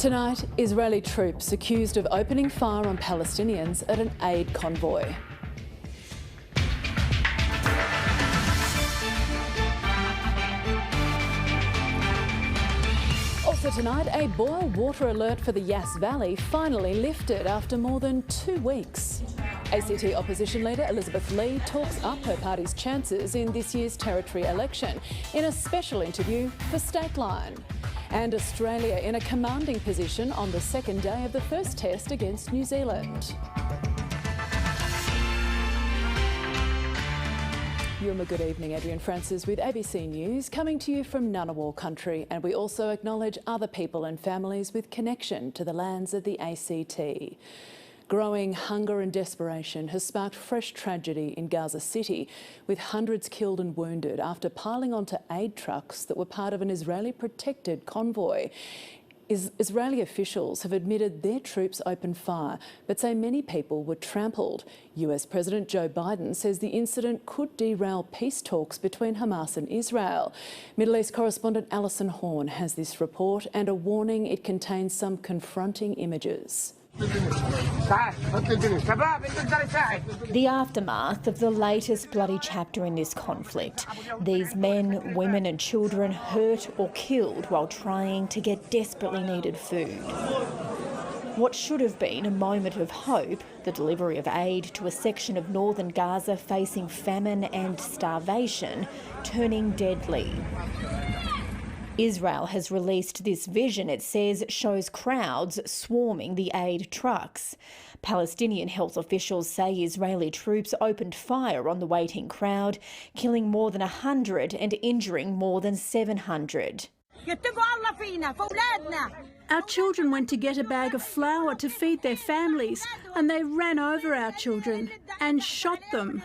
Tonight, Israeli troops accused of opening fire on Palestinians at an aid convoy. Also tonight, a boil water alert for the Yass Valley finally lifted after more than 2 weeks. ACT opposition leader Elizabeth Lee talks up her party's chances in this year's territory election in a special interview for Stateline. And Australia in a commanding position on the second day of the first test against New Zealand. Good evening, Adrienne Francis with ABC News, coming to you from Ngunnawal country, and we also acknowledge other people and families with connection to the lands of the ACT. Growing hunger and desperation has sparked fresh tragedy in Gaza City, with hundreds killed and wounded after piling onto aid trucks that were part of an Israeli-protected convoy. Israeli officials have admitted their troops opened fire, but say many people were trampled. US President Joe Biden says the incident could derail peace talks between Hamas and Israel. Middle East correspondent Alison Horn has this report and a warning it contains some confronting images. The aftermath of the latest bloody chapter in this conflict. These men, women and children hurt or killed while trying to get desperately needed food. What should have been a moment of hope, the delivery of aid to a section of northern Gaza facing famine and starvation, turning deadly. Israel has released this vision, it says, shows crowds swarming the aid trucks. Palestinian health officials say Israeli troops opened fire on the waiting crowd, killing more than 100 and injuring more than 700. Our children went to get a bag of flour to feed their families, and they ran over our children and shot them.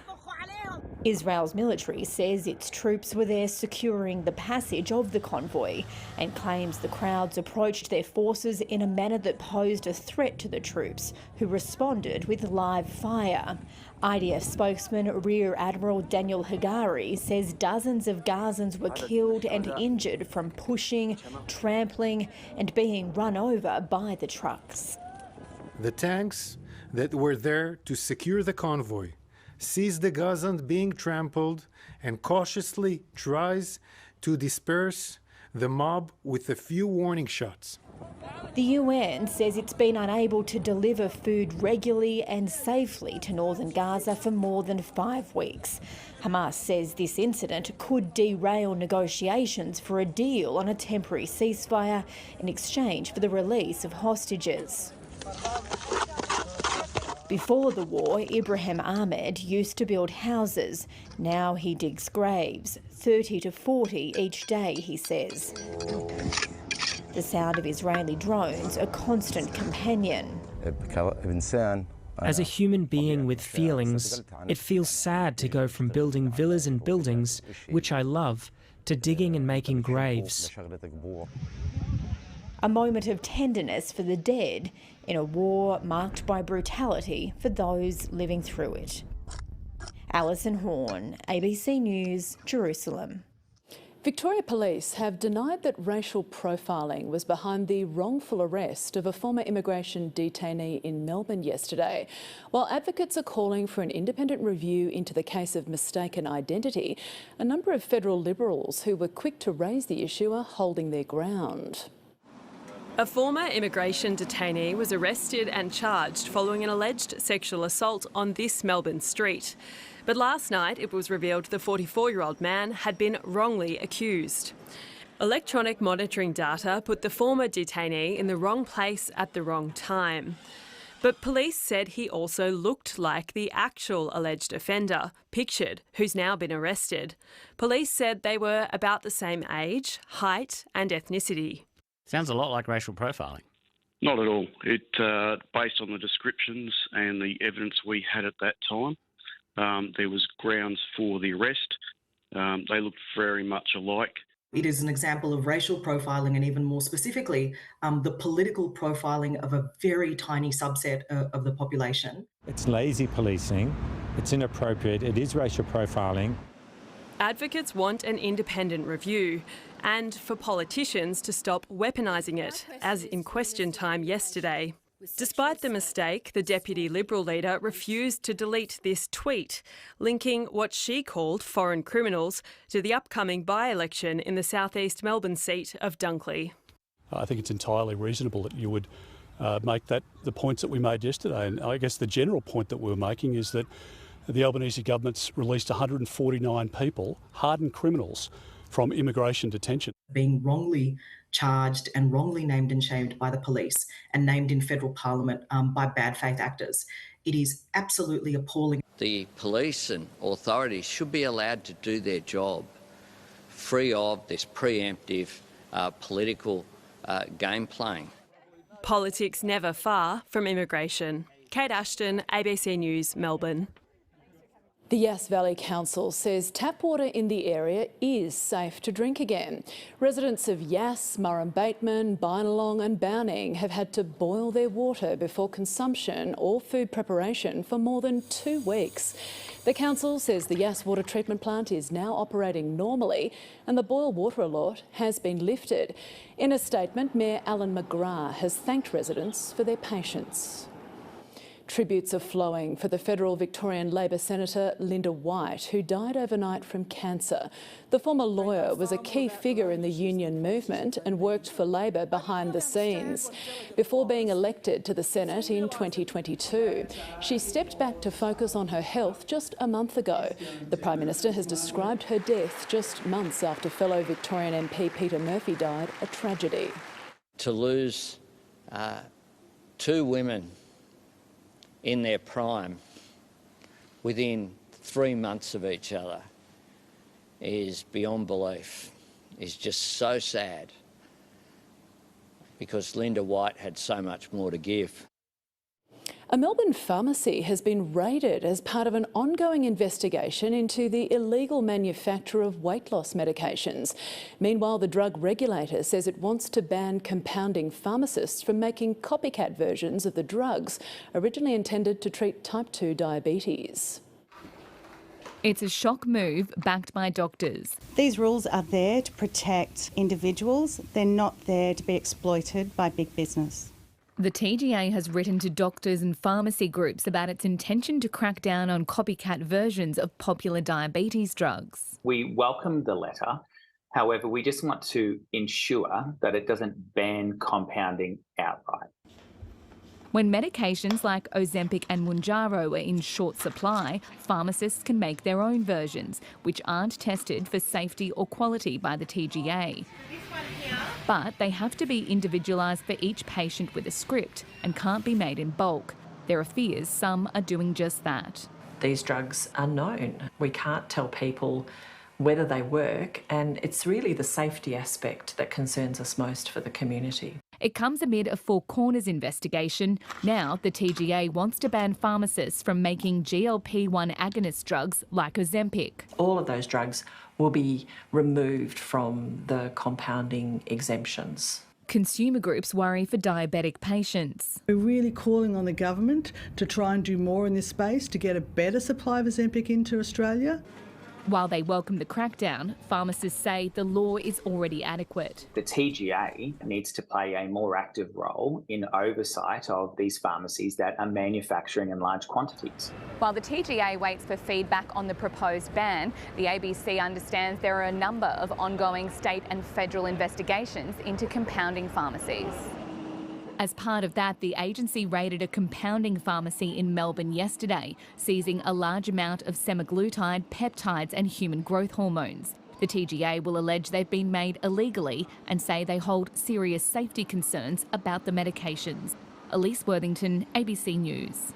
Israel's military says its troops were there securing the passage of the convoy and claims the crowds approached their forces in a manner that posed a threat to the troops, who responded with live fire. IDF spokesman Rear Admiral Daniel Hagari says dozens of Gazans were killed and injured from pushing, trampling and being run over by the trucks. The tanks that were there to secure the convoy sees the Gazans being trampled and cautiously tries to disperse the mob with a few warning shots. The UN says it's been unable to deliver food regularly and safely to northern Gaza for more than 5 weeks. Hamas says this incident could derail negotiations for a deal on a temporary ceasefire in exchange for the release of hostages. Before the war, Ibrahim Ahmed used to build houses. Now he digs graves, 30 to 40 each day, he says. The sound of Israeli drones, a constant companion. As a human being with feelings, it feels sad to go from building villas and buildings, which I love, to digging and making graves. A moment of tenderness for the dead in a war marked by brutality for those living through it. Alison Horn, ABC News, Jerusalem. Victoria Police have denied that racial profiling was behind the wrongful arrest of a former immigration detainee in Melbourne yesterday. While advocates are calling for an independent review into the case of mistaken identity, a number of federal Liberals who were quick to raise the issue are holding their ground. A former immigration detainee was arrested and charged following an alleged sexual assault on this Melbourne street. But last night it was revealed the 44-year-old man had been wrongly accused. Electronic monitoring data put the former detainee in the wrong place at the wrong time. But police said he also looked like the actual alleged offender, pictured, who's now been arrested. Police said they were about the same age, height and ethnicity. Sounds a lot like racial profiling. Not at all. It, based on the descriptions and the evidence we had at that time, there was grounds for the arrest. They looked very much alike. It is an example of racial profiling and even more specifically, the political profiling of a very tiny subset of the population. It's lazy policing, it's inappropriate, it is racial profiling. Advocates want an independent review and for politicians to stop weaponising it, as in question time yesterday. Despite the mistake, the Deputy Liberal leader refused to delete this tweet, linking what she called foreign criminals to the upcoming by-election in the southeast Melbourne seat of Dunkley. I think it's entirely reasonable that you would make that the points that we made yesterday. And I guess the general point that we were making is that the Albanese government's released 149 people, hardened criminals, from immigration detention. Being wrongly charged and wrongly named and shamed by the police and named in federal parliament by bad faith actors. It is absolutely appalling. The police and authorities should be allowed to do their job free of this preemptive political game playing. Politics never far from immigration. Kate Ashton, ABC News, Melbourne. The Yass Valley Council says tap water in the area is safe to drink again. Residents of Yass, Murrum-Bateman, Bynalong and Bowning have had to boil their water before consumption or food preparation for more than 2 weeks. The council says the Yass water treatment plant is now operating normally and the boil water alert has been lifted. In a statement, Mayor Alan McGrath has thanked residents for their patience. Tributes are flowing for the federal Victorian Labor Senator Linda White, who died overnight from cancer. The former lawyer was a key figure in the union movement and worked for Labor behind the scenes. Before being elected to the Senate in 2022, she stepped back to focus on her health just a month ago. The Prime Minister has described her death just months after fellow Victorian MP Peter Murphy died a tragedy. To lose 2 women in their prime within 3 months of each other is beyond belief, is just so sad, because Linda White had so much more to give. A Melbourne pharmacy has been raided as part of an ongoing investigation into the illegal manufacture of weight loss medications. Meanwhile, the drug regulator says it wants to ban compounding pharmacists from making copycat versions of the drugs originally intended to treat type 2 diabetes. It's a shock move backed by doctors. These rules are there to protect individuals. They're not there to be exploited by big business. The TGA has written to doctors and pharmacy groups about its intention to crack down on copycat versions of popular diabetes drugs. We welcome the letter. However, we just want to ensure that it doesn't ban compounding outright. When medications like Ozempic and Mounjaro are in short supply, pharmacists can make their own versions, which aren't tested for safety or quality by the TGA. But they have to be individualised for each patient with a script and can't be made in bulk. There are fears some are doing just that. These drugs are known. We can't tell people whether they work, and it's really the safety aspect that concerns us most for the community. It comes amid a Four Corners investigation. Now the TGA wants to ban pharmacists from making GLP-1 agonist drugs like Ozempic. All of those drugs will be removed from the compounding exemptions. Consumer groups worry for diabetic patients. We're really calling on the government to try and do more in this space to get a better supply of Ozempic into Australia. While they welcome the crackdown, pharmacists say the law is already adequate. The TGA needs to play a more active role in oversight of these pharmacies that are manufacturing in large quantities. While the TGA waits for feedback on the proposed ban, the ABC understands there are a number of ongoing state and federal investigations into compounding pharmacies. As part of that, the agency raided a compounding pharmacy in Melbourne yesterday, seizing a large amount of semaglutide, peptides and human growth hormones. The TGA will allege they've been made illegally and say they hold serious safety concerns about the medications. Elise Worthington, ABC News.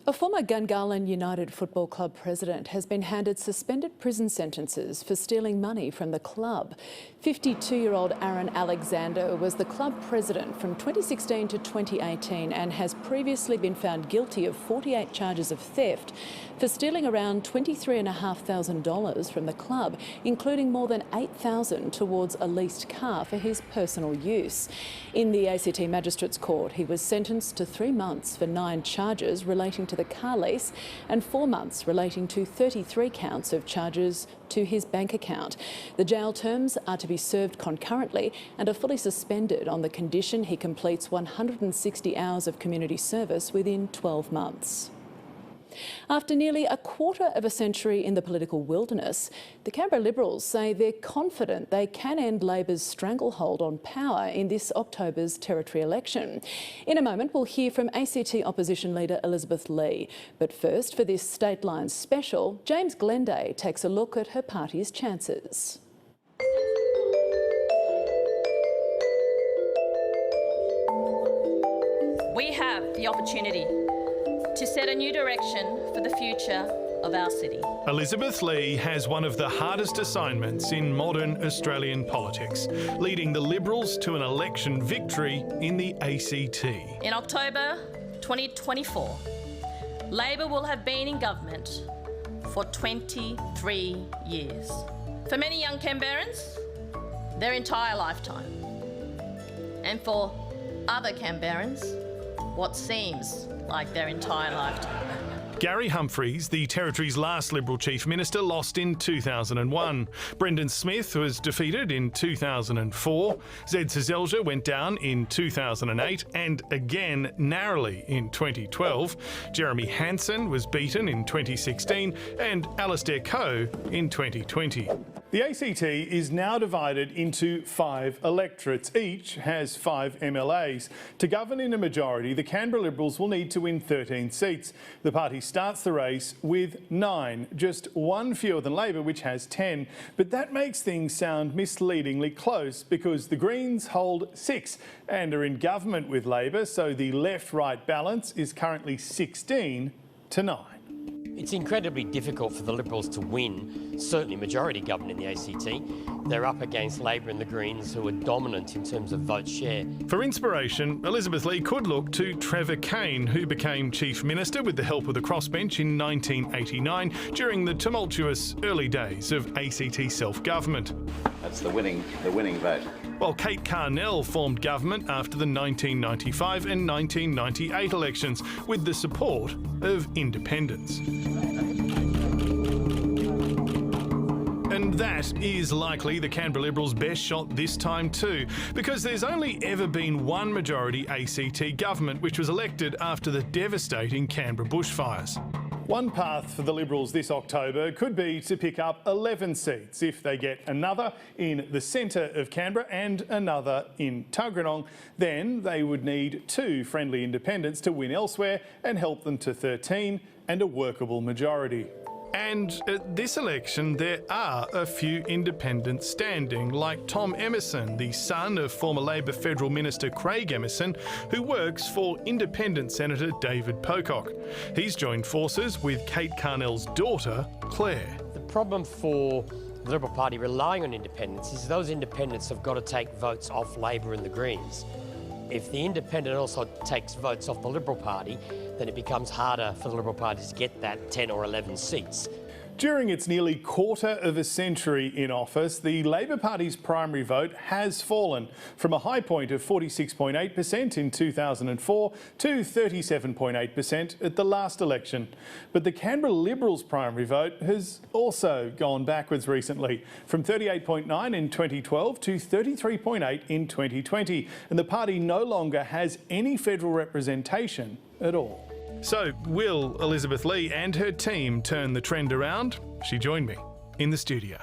A former Gungahlin United Football Club president has been handed suspended prison sentences for stealing money from the club. 52-year-old Aaron Alexander was the club president from 2016 to 2018 and has previously been found guilty of 48 charges of theft for stealing around $23,500 from the club, including more than $8,000 towards a leased car for his personal use. In the ACT Magistrates Court, he was sentenced to 3 months for 9 charges relating to the car lease and 4 months relating to 33 counts of charges to his bank account. The jail terms are to be served concurrently and are fully suspended on the condition he completes 160 hours of community service within 12 months. After nearly a quarter of a century in the political wilderness, the Canberra Liberals say they're confident they can end Labor's stranglehold on power in this October's territory election. In a moment, we'll hear from ACT opposition leader Elizabeth Lee. But first, for this State Line special, James Glenday takes a look at her party's chances. We have the opportunity to set a new direction for the future of our city. Elizabeth Lee has one of the hardest assignments in modern Australian politics, leading the Liberals to an election victory in the ACT. In October 2024, Labor will have been in government for 23 years. For many young Canberrans, their entire lifetime. And for other Canberrans, what seems like their entire lifetime. Gary Humphries, the Territory's last Liberal Chief Minister, lost in 2001. Brendan Smith was defeated in 2004. Zed Sezelja went down in 2008 and again narrowly in 2012. Jeremy Hansen was beaten in 2016 and Alastair Coe in 2020. The ACT is now divided into 5 electorates. Each has 5 MLAs. To govern in a majority, the Canberra Liberals will need to win 13 seats. The party starts the race with 9, just one fewer than Labor, which has 10. But that makes things sound misleadingly close because the Greens hold 6 and are in government with Labor, so the left-right balance is currently 16 to 9. It's incredibly difficult for the Liberals to win, certainly majority government in the ACT. They're up against Labor and the Greens, who are dominant in terms of vote share. For inspiration, Elizabeth Lee could look to Trevor Kane, who became Chief Minister with the help of the crossbench in 1989 during the tumultuous early days of ACT self-government. That's the winning vote. While Kate Carnell formed government after the 1995 and 1998 elections with the support of independents. And that is likely the Canberra Liberals' best shot this time too, because there's only ever been one majority ACT government, which was elected after the devastating Canberra bushfires. One path for the Liberals this October could be to pick up 11 seats if they get another in the centre of Canberra and another in Tuggeranong. Then they would need 2 friendly independents to win elsewhere and help them to 13 and a workable majority. And at this election, there are a few independents standing, like Tom Emerson, the son of former Labor Federal Minister Craig Emerson, who works for Independent Senator David Pocock. He's joined forces with Kate Carnell's daughter, Claire. The problem for the Liberal Party relying on independents is those independents have got to take votes off Labor and the Greens. If the independent also takes votes off the Liberal Party, then it becomes harder for the Liberal Party to get that 10 or 11 seats. During its nearly quarter of a century in office, the Labor Party's primary vote has fallen from a high point of 46.8% in 2004 to 37.8% at the last election. But the Canberra Liberals' primary vote has also gone backwards recently, from 38.9 in 2012 to 33.8 in 2020, and the party no longer has any federal representation at all. So, will Elizabeth Lee and her team turn the trend around? She joined me in the studio.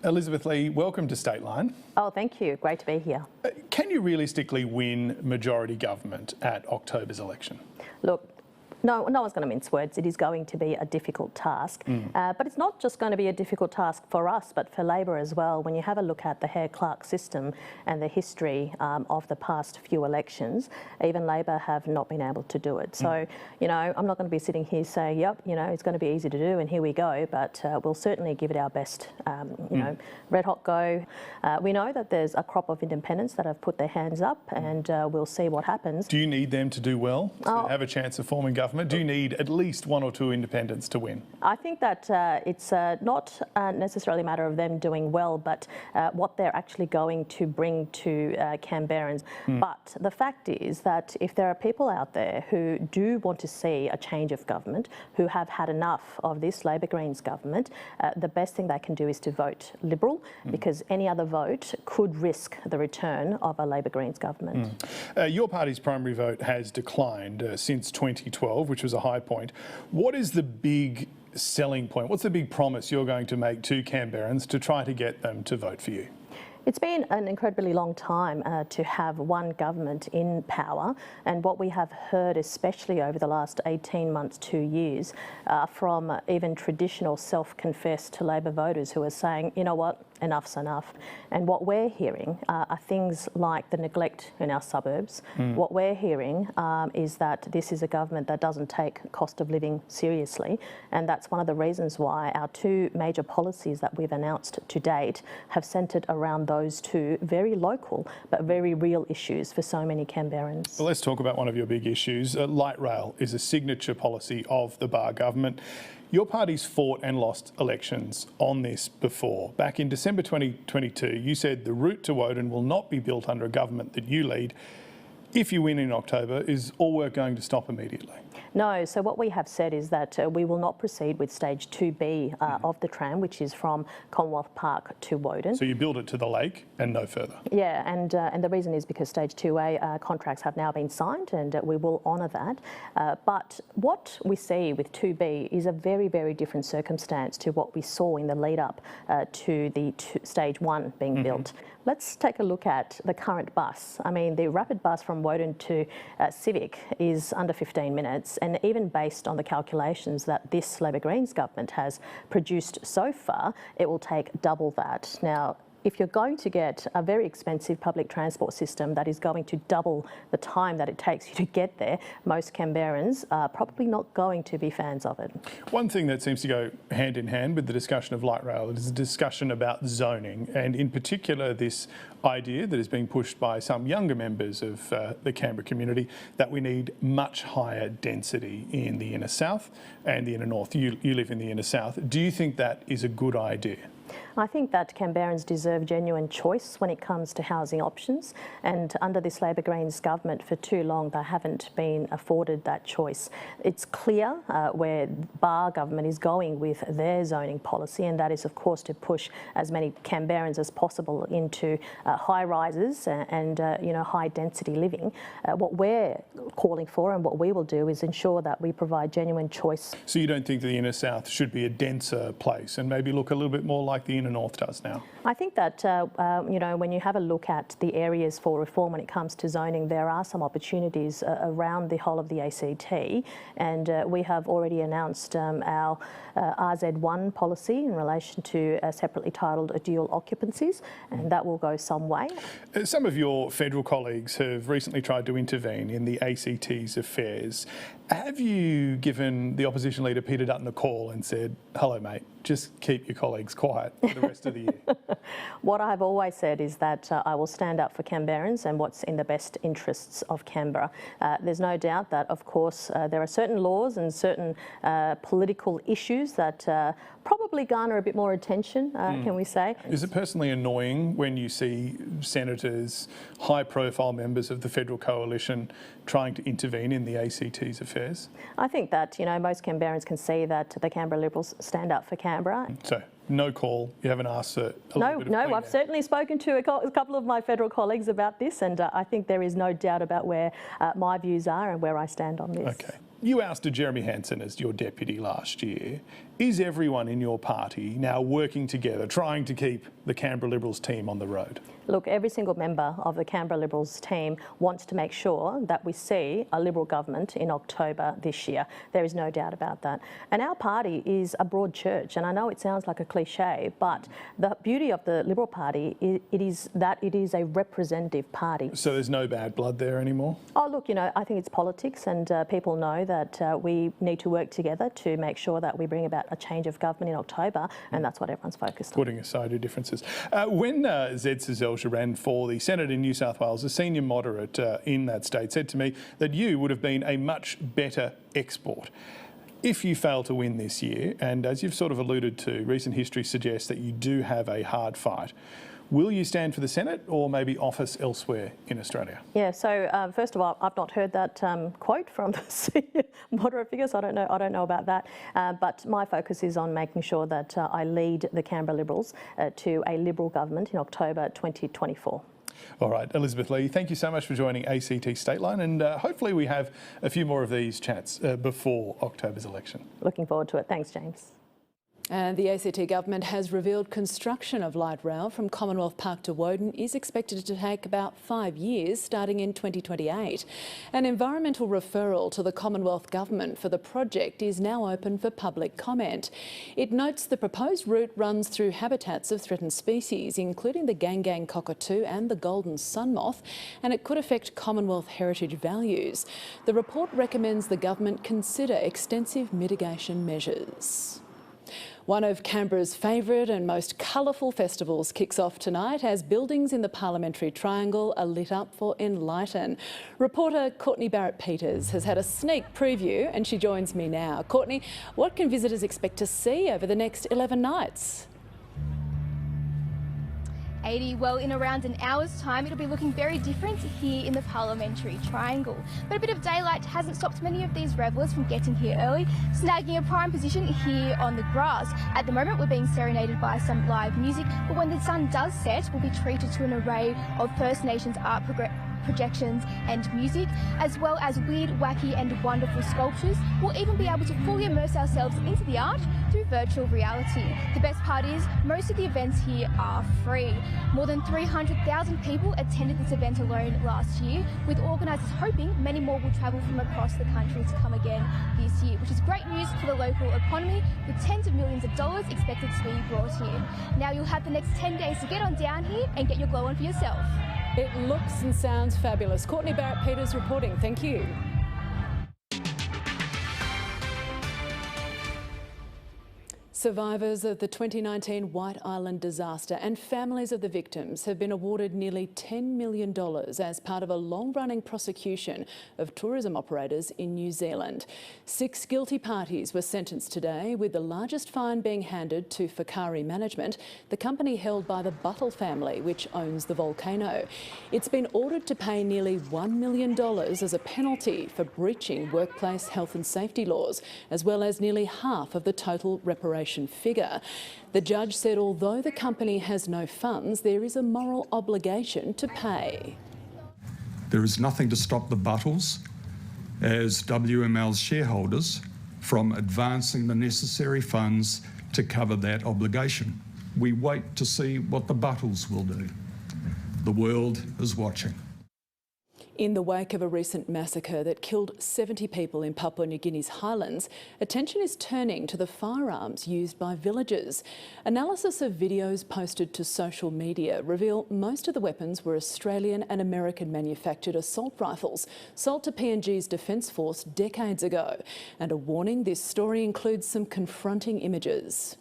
Elizabeth Lee, welcome to State Line. Oh, thank you. Great to be here. Can you realistically win majority government at October's election? Look, no one's going to mince words. It is going to be a difficult task. But it's not just going to be a difficult task for us, but for Labor as well. When you have a look at the Hare-Clark system and the history of the past few elections, even Labor have not been able to do it. So, you know, I'm not going to be sitting here saying, yep, you know, it's going to be easy to do and here we go, but we'll certainly give it our best, you know, red hot go. We know that there's a crop of independents that have put their hands up and we'll see what happens. Do you need them to do well to have a chance of forming government government? Do you need at least one or two independents to win? I think that it's not necessarily a matter of them doing well, but what they're actually going to bring to Canberrans. But the fact is that if there are people out there who do want to see a change of government, who have had enough of this Labor Greens government, the best thing they can do is to vote Liberal, because any other vote could risk the return of a Labor Greens government. Your party's primary vote has declined since 2012, which was a high point. What is the big selling point? What's the big promise you're going to make to Canberrans to try to get them to vote for you? It's been an incredibly long time to have one government in power, and what we have heard, especially over the last 18 months, 2 years, from even traditional self-confessed Labor voters who are saying, you know what, enough's enough. And what we're hearing are things like the neglect in our suburbs. What we're hearing is that this is a government that doesn't take cost of living seriously, and that's one of the reasons why our two major policies that we've announced to date have centred around those two very local but very real issues for so many Canberrans. Well, let's talk about one of your big issues. Light rail is a signature policy of the Barr government. Your party's fought and lost elections on this before. Back in December 2022, you said the route to Woden will not be built under a government that you lead. If you win in October, is all work going to stop immediately? No, so what we have said is that we will not proceed with stage 2B of the tram, which is from Commonwealth Park to Woden. So you build it to the lake and no further? Yeah, and the reason is because stage 2A contracts have now been signed, and we will honour that. But what we see with 2B is a very, very different circumstance to what we saw in the lead up to the stage 1 being built. Let's take a look at the current bus. I mean, the rapid bus from Woden to Civic is under 15 minutes, and even based on the calculations that this Labor Greens government has produced so far, it will take double that. Now, if you're going to get a very expensive public transport system that is going to double the time that it takes you to get there, most Canberrans are probably not going to be fans of it. One thing that seems to go hand in hand with the discussion of light rail is a discussion about zoning, and in particular this idea that is being pushed by some younger members of the Canberra community that we need much higher density in the inner south and the inner north. You live in the inner south. Do you think that is a good idea? I think that Canberrans deserve genuine choice when it comes to housing options, and under this Labor Greens government for too long they haven't been afforded that choice. It's clear where Barr government is going with their zoning policy, and that is of course to push as many Canberrans as possible into high rises and high density living. What we're calling for and what we will do is ensure that we provide genuine choice. So you don't think the inner south should be a denser place and maybe look a little bit more like the inner north does now? I think that, when you have a look at the areas for reform when it comes to zoning, there are some opportunities around the whole of the ACT, and we have already announced our RZ1 policy in relation to separately titled dual occupancies, and that will go some way. Some of your federal colleagues have recently tried to intervene in the ACT's affairs. Have you given the opposition leader Peter Dutton a call and said, hello mate, just keep your colleagues quiet for the rest of the year? What I've always said is that I will stand up for Canberrans and what's in the best interests of Canberra. There's no doubt that, of course, there are certain laws and certain political issues that probably garner a bit more attention, can we say. Is it personally annoying when you see senators, high-profile members of the federal coalition trying to intervene in the ACT's affairs? I think that, most Canberrans can see that the Canberra Liberals stand up for Canberra. So, no call, you haven't asked for a little bit of No, I've certainly spoken to a couple of my federal colleagues about this, and I think there is no doubt about where my views are and where I stand on this. Okay. You ousted Jeremy Hanson as your deputy last year. Is everyone in your party now working together, trying to keep the Canberra Liberals team on the road? Look, every single member of the Canberra Liberals team wants to make sure that we see a Liberal government in October this year. There is no doubt about that. And our party is a broad church, and I know it sounds like a cliche, but the beauty of the Liberal Party is that it is a representative party. So there's no bad blood there anymore? Oh, look, I think it's politics, and people know that we need to work together to make sure that we bring about a change of government in October, and that's what everyone's focused on. Putting aside your differences. When Zed Sezelja ran for the Senate in New South Wales, a senior moderate in that state said to me that you would have been a much better export. If you fail to win this year, and as you've sort of alluded to, recent history suggests that you do have a hard fight, will you stand for the Senate or maybe office elsewhere in Australia? Yeah, so first of all, I've not heard that quote from the senior moderate figures. I don't know about that. But my focus is on making sure that I lead the Canberra Liberals to a Liberal government in October 2024. All right, Elizabeth Lee, thank you so much for joining ACT State Line, and hopefully we have a few more of these chats before October's election. Looking forward to it. Thanks, James. And the ACT government has revealed construction of light rail from Commonwealth Park to Woden is expected to take about 5 years, starting in 2028. An environmental referral to the Commonwealth government for the project is now open for public comment. It notes the proposed route runs through habitats of threatened species, including the Gang cockatoo and the golden sun moth, and it could affect Commonwealth heritage values. The report recommends the government consider extensive mitigation measures. One of Canberra's favourite and most colourful festivals kicks off tonight as buildings in the Parliamentary Triangle are lit up for Enlighten. Reporter Courtney Barrett-Peters has had a sneak preview and she joins me now. Courtney, what can visitors expect to see over the next 11 nights? Well, in around an hour's time, it'll be looking very different here in the Parliamentary Triangle. But a bit of daylight hasn't stopped many of these revellers from getting here early, snagging a prime position here on the grass. At the moment, we're being serenaded by some live music, but when the sun does set, we'll be treated to an array of First Nations art projections and music, as well as weird, wacky and wonderful sculptures. We'll even be able to fully immerse ourselves into the art through virtual reality. The best part is, most of the events here are free. More than 300,000 people attended this event alone last year, with organisers hoping many more will travel from across the country to come again this year, which is great news for the local economy, with tens of millions of dollars expected to be brought in. Now you'll have the next 10 days to get on down here and get your glow on for yourself. It looks and sounds fabulous. Courtney Barrett-Peters reporting. Thank you. Survivors of the 2019 White Island disaster and families of the victims have been awarded nearly $10 million as part of a long-running prosecution of tourism operators in New Zealand. 6 guilty parties were sentenced today, with the largest fine being handed to Whakaari Management, the company held by the Buttle family, which owns the volcano. It's been ordered to pay nearly $1 million as a penalty for breaching workplace health and safety laws, as well as nearly half of the total reparation figure. The judge said although the company has no funds, there is a moral obligation to pay. There is nothing to stop the Buttles, as WML's shareholders, from advancing the necessary funds to cover that obligation. We wait to see what the Buttles will do. The world is watching. In the wake of a recent massacre that killed 70 people in Papua New Guinea's highlands, attention is turning to the firearms used by villagers. Analysis of videos posted to social media reveal most of the weapons were Australian and American manufactured assault rifles sold to PNG's Defence Force decades ago. And a warning, this story includes some confronting images.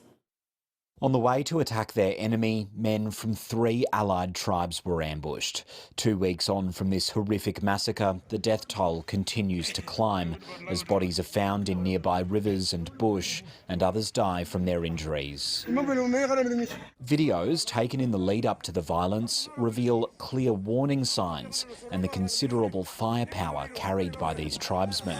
On the way to attack their enemy, men from 3 allied tribes were ambushed. 2 weeks on from this horrific massacre, the death toll continues to climb as bodies are found in nearby rivers and bush, and others die from their injuries. Videos taken in the lead up to the violence reveal clear warning signs and the considerable firepower carried by these tribesmen.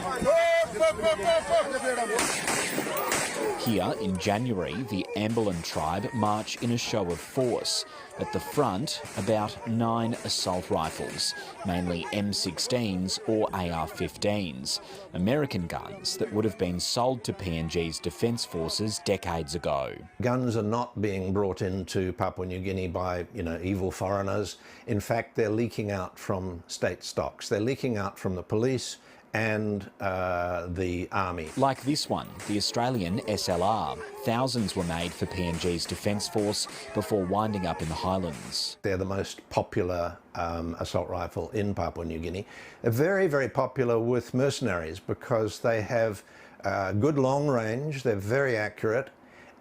Here in January, the Amberlin tribe march in a show of force. At the front, about 9 assault rifles, mainly M16s or AR-15s, American guns that would have been sold to PNG's Defence Forces decades ago. Guns are not being brought into Papua New Guinea by, evil foreigners. In fact, they're leaking out from state stocks. They're leaking out from the police and the army. Like this one, the Australian SLR. Thousands were made for PNG's Defence Force before winding up in the highlands. They're the most popular assault rifle in Papua New Guinea. They're very, very popular with mercenaries because they have good long range, they're very accurate,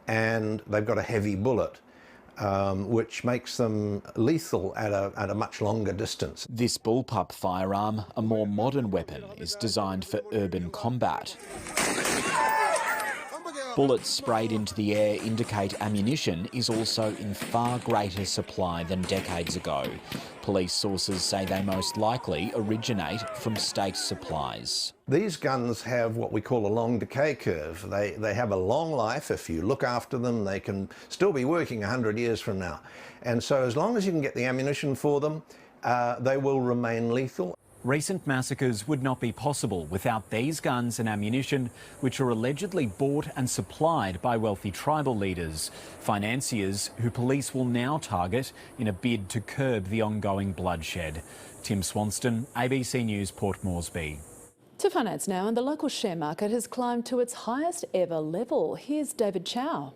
and they've got a heavy bullet, which makes them lethal at a much longer distance. This bullpup firearm, a more modern weapon, is designed for urban combat. Bullets sprayed into the air indicate ammunition is also in far greater supply than decades ago. Police sources say they most likely originate from state supplies. These guns have what we call a long decay curve. They have a long life. If you look after them, they can still be working 100 years from now. And so as long as you can get the ammunition for them, they will remain lethal. Recent massacres would not be possible without these guns and ammunition, which are allegedly bought and supplied by wealthy tribal leaders, financiers who police will now target in a bid to curb the ongoing bloodshed. Tim Swanston, ABC News, Port Moresby. To finance now, and the local share market has climbed to its highest ever level. Here's David Chow.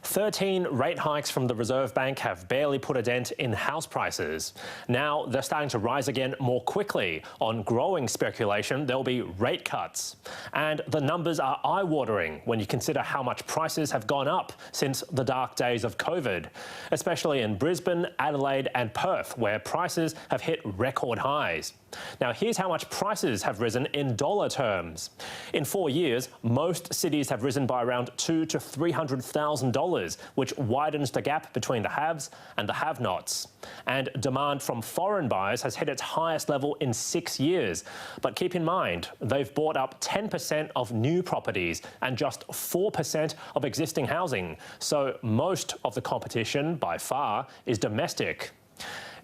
13 rate hikes from the Reserve Bank have barely put a dent in house prices. Now they're starting to rise again more quickly on growing speculation there'll be rate cuts. And the numbers are eye-watering when you consider how much prices have gone up since the dark days of COVID, especially in Brisbane, Adelaide and Perth, where prices have hit record highs. Now here's how much prices have risen in dollar terms. In 4 years, most cities have risen by around $200,000 to $300,000, which widens the gap between the haves and the have-nots. And demand from foreign buyers has hit its highest level in 6 years. But keep in mind, they've bought up 10% of new properties and just 4% of existing housing. So most of the competition, by far, is domestic.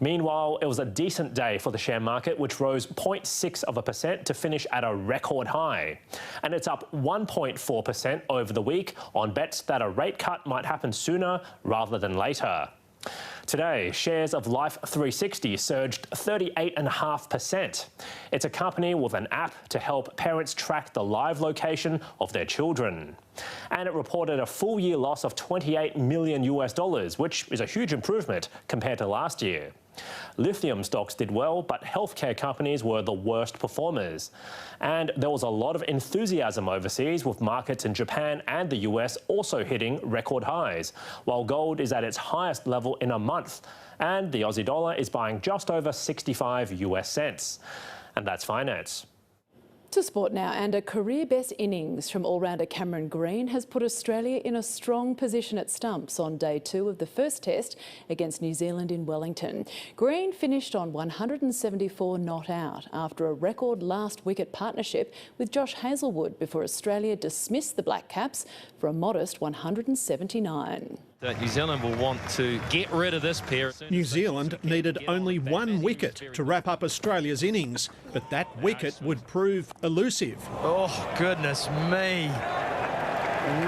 Meanwhile, it was a decent day for the share market, which rose 0.6% to finish at a record high. And it's up 1.4% over the week on bets that a rate cut might happen sooner rather than later. Today, shares of Life 360 surged 38.5%. It's a company with an app to help parents track the live location of their children. And it reported a full-year loss of $28 million, which is a huge improvement compared to last year. Lithium stocks did well, but healthcare companies were the worst performers. And there was a lot of enthusiasm overseas, with markets in Japan and the US also hitting record highs, while gold is at its highest level in a month, and the Aussie dollar is buying just over 65 US cents. And that's finance. To sport now, and a career best innings from all-rounder Cameron Green has put Australia in a strong position at stumps on day 2 of the first test against New Zealand in Wellington. Green finished on 174 not out after a record last wicket partnership with Josh Hazlewood before Australia dismissed the Black Caps for a modest 179. New Zealand will want to get rid of this pair. New Zealand needed only 1 wicket to wrap up Australia's innings, but that wicket would prove elusive. Oh, goodness me.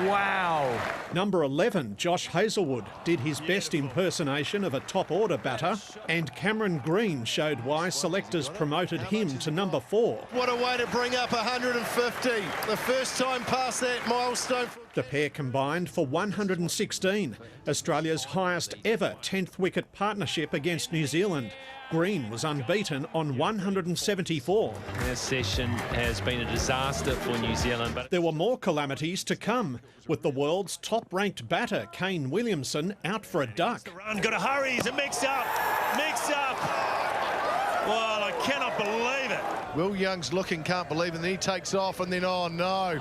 Wow. Number 11, Josh Hazlewood, did his best impersonation of a top-order batter, and Cameron Green showed why selectors promoted him to number 4. What a way to bring up 150. The first time past that milestone. The pair combined for 116, Australia's highest ever 10th wicket partnership against New Zealand. Green was unbeaten on 174. This session has been a disaster for New Zealand. But there were more calamities to come, with the world's top-ranked batter, Kane Williamson, out for a duck. Got to hurry, he's a mix-up. Well, I cannot believe it. Will Young's looking, can't believe it, and he takes off, and then, oh no.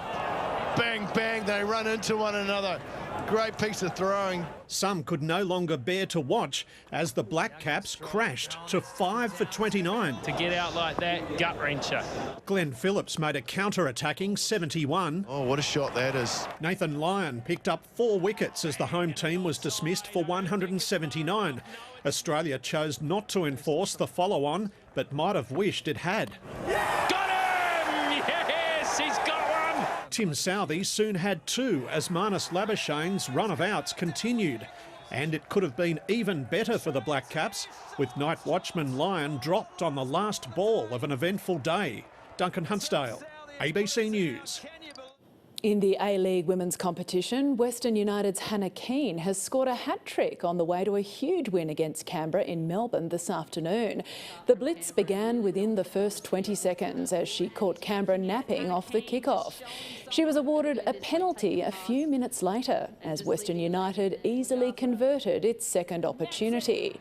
Bang, bang, they run into one another. Great piece of throwing. Some could no longer bear to watch as the Black Caps crashed to 5 for 29. To get out like that, gut-wrencher. Glenn Phillips made a counter-attacking 71. Oh, what a shot that is. Nathan Lyon picked up 4 wickets as the home team was dismissed for 179. Australia chose not to enforce the follow-on, but might have wished it had. Got him! Yes, he's got one! Tim Southey soon had 2 as Marnus Labuschagne's run of outs continued. And it could have been even better for the Black Caps, with night watchman Lyon dropped on the last ball of an eventful day. Duncan Huntsdale, ABC News. In the A-League women's competition, Western United's Hannah Keane has scored a hat-trick on the way to a huge win against Canberra in Melbourne this afternoon. The blitz began within the first 20 seconds as she caught Canberra napping off the kick-off. She was awarded a penalty a few minutes later as Western United easily converted its second opportunity.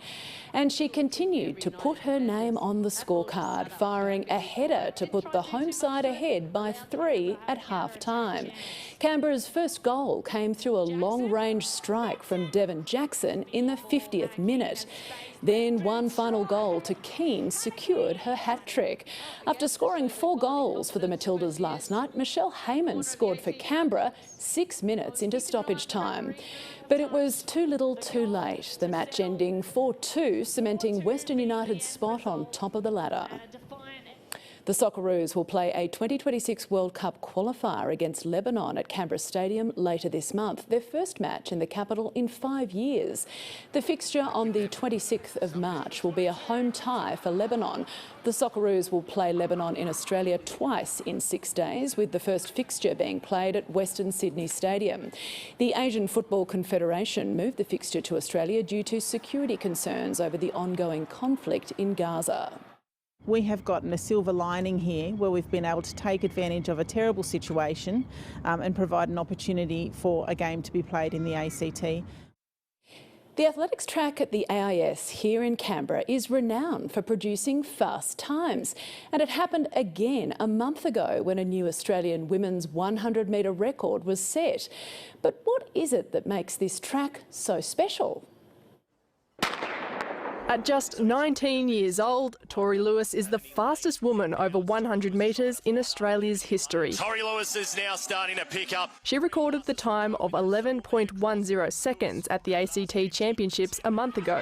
And she continued to put her name on the scorecard, firing a header to put the home side ahead by 3 at half-time. Canberra's first goal came through a long-range strike from Devon Jackson in the 50th minute. Then one final goal to Keane secured her hat-trick. After scoring 4 goals for the Matildas last night, Michelle Heyman scored for Canberra 6 minutes into stoppage time. But it was too little too late, the match ending 4-2, cementing Western United's spot on top of the ladder. The Socceroos will play a 2026 World Cup qualifier against Lebanon at Canberra Stadium later this month, their first match in the capital in 5 years. The fixture on the 26th of March will be a home tie for Lebanon. The Socceroos will play Lebanon in Australia twice in 6 days, with the first fixture being played at Western Sydney Stadium. The Asian Football Confederation moved the fixture to Australia due to security concerns over the ongoing conflict in Gaza. We have gotten a silver lining here where we've been able to take advantage of a terrible situation and provide an opportunity for a game to be played in the ACT. The athletics track at the AIS here in Canberra is renowned for producing fast times, and it happened again a month ago when a new Australian women's 100-metre record was set. But what is it that makes this track so special? At just 19 years old, Tori Lewis is the fastest woman over 100 metres in Australia's history. Tori Lewis is now starting to pick up. She recorded the time of 11.10 seconds at the ACT Championships a month ago.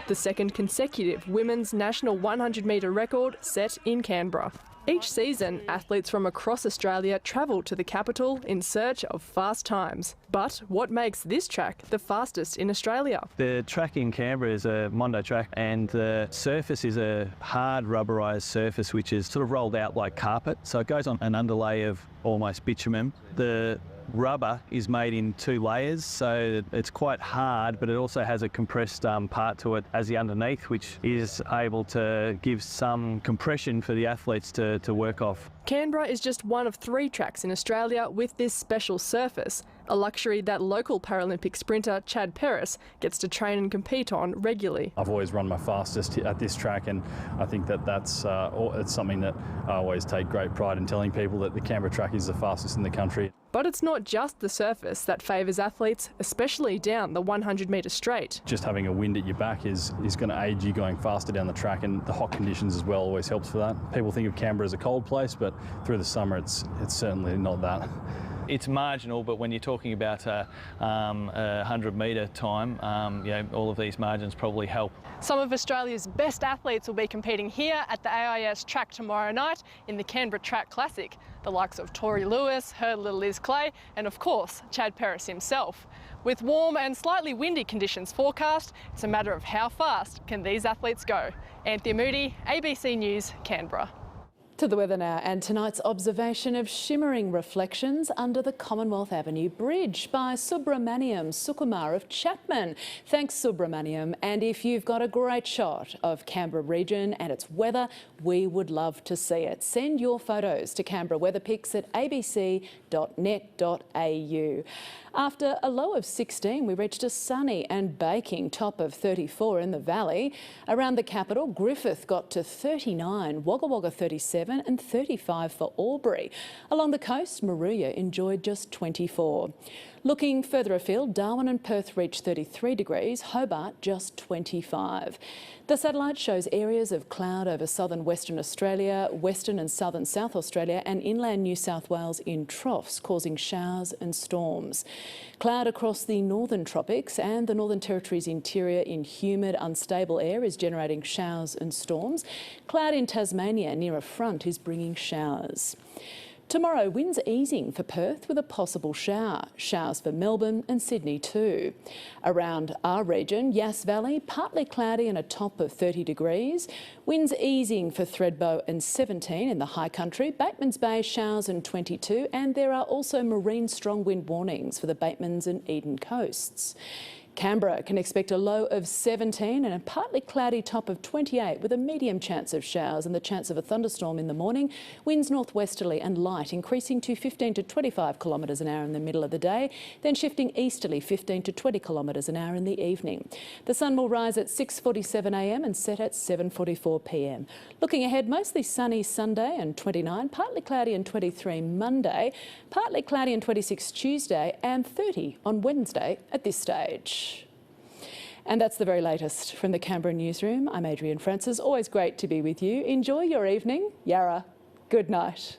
The second consecutive women's national 100-metre record set in Canberra. Each season, athletes from across Australia travel to the capital in search of fast times. But what makes this track the fastest in Australia? The track in Canberra is a Mondo track, and the surface is a hard rubberised surface which is sort of rolled out like carpet. So it goes on an underlay of almost bitumen. The rubber is made in 2 layers, so it's quite hard, but it also has a compressed part to it as the underneath, which is able to give some compression for the athletes to work off. Canberra is just one of 3 tracks in Australia with this special surface, a luxury that local Paralympic sprinter Chad Peris gets to train and compete on regularly. I've always run my fastest at this track, and I think that's it's something that I always take great pride in telling people, that the Canberra track is the fastest in the country. But it's not just the surface that favours athletes, especially down the 100-metre straight. Just having a wind at your back is going to aid you going faster down the track, and the hot conditions as well always helps for that. People think of Canberra as a cold place, but through the summer it's certainly not that. It's marginal, but when you're talking about a 100-metre time, all of these margins probably help. Some of Australia's best athletes will be competing here at the AIS track tomorrow night in the Canberra Track Classic. The likes of Tori Lewis, hurdler Liz Clay, and of course Chad Peris himself. With warm and slightly windy conditions forecast, it's a matter of how fast can these athletes go. Anthea Moody, ABC News, Canberra. To the weather now, and tonight's observation of shimmering reflections under the Commonwealth Avenue Bridge by Subramaniam Sukumar of Chapman. Thanks, Subramaniam. And if you've got a great shot of Canberra region and its weather, we would love to see it. Send your photos to Canberra Weather Pics at abc.net.au. After a low of 16, we reached a sunny and baking top of 34 in the valley. Around the capital, Griffith got to 39, Wagga Wagga 37 and 35 for Albury. Along the coast, Moruya enjoyed just 24. Looking further afield, Darwin and Perth reached 33 degrees, Hobart just 25. The satellite shows areas of cloud over southern Western Australia, western and southern South Australia and inland New South Wales in troughs, causing showers and storms. Cloud across the northern tropics and the Northern Territory's interior in humid, unstable air is generating showers and storms. Cloud in Tasmania near a front is bringing showers. Tomorrow, winds easing for Perth with a possible shower. Showers for Melbourne and Sydney too. Around our region, Yass Valley, partly cloudy and a top of 30 degrees. Winds easing for Thredbo and 17 in the high country. Batemans Bay, showers and 22. And there are also marine strong wind warnings for the Batemans and Eden coasts. Canberra can expect a low of 17 and a partly cloudy top of 28 with a medium chance of showers and the chance of a thunderstorm in the morning. Winds northwesterly and light, increasing to 15 to 25 kilometres an hour in the middle of the day, then shifting easterly 15 to 20 kilometres an hour in the evening. The sun will rise at 6:47 a.m. and set at 7:44 p.m. Looking ahead, mostly sunny Sunday and 29, partly cloudy and 23 Monday, partly cloudy and 26 Tuesday and 30 on Wednesday at this stage. And that's the very latest from the Canberra newsroom. I'm Adrienne Francis. Always great to be with you. Enjoy your evening. Yarra, good night.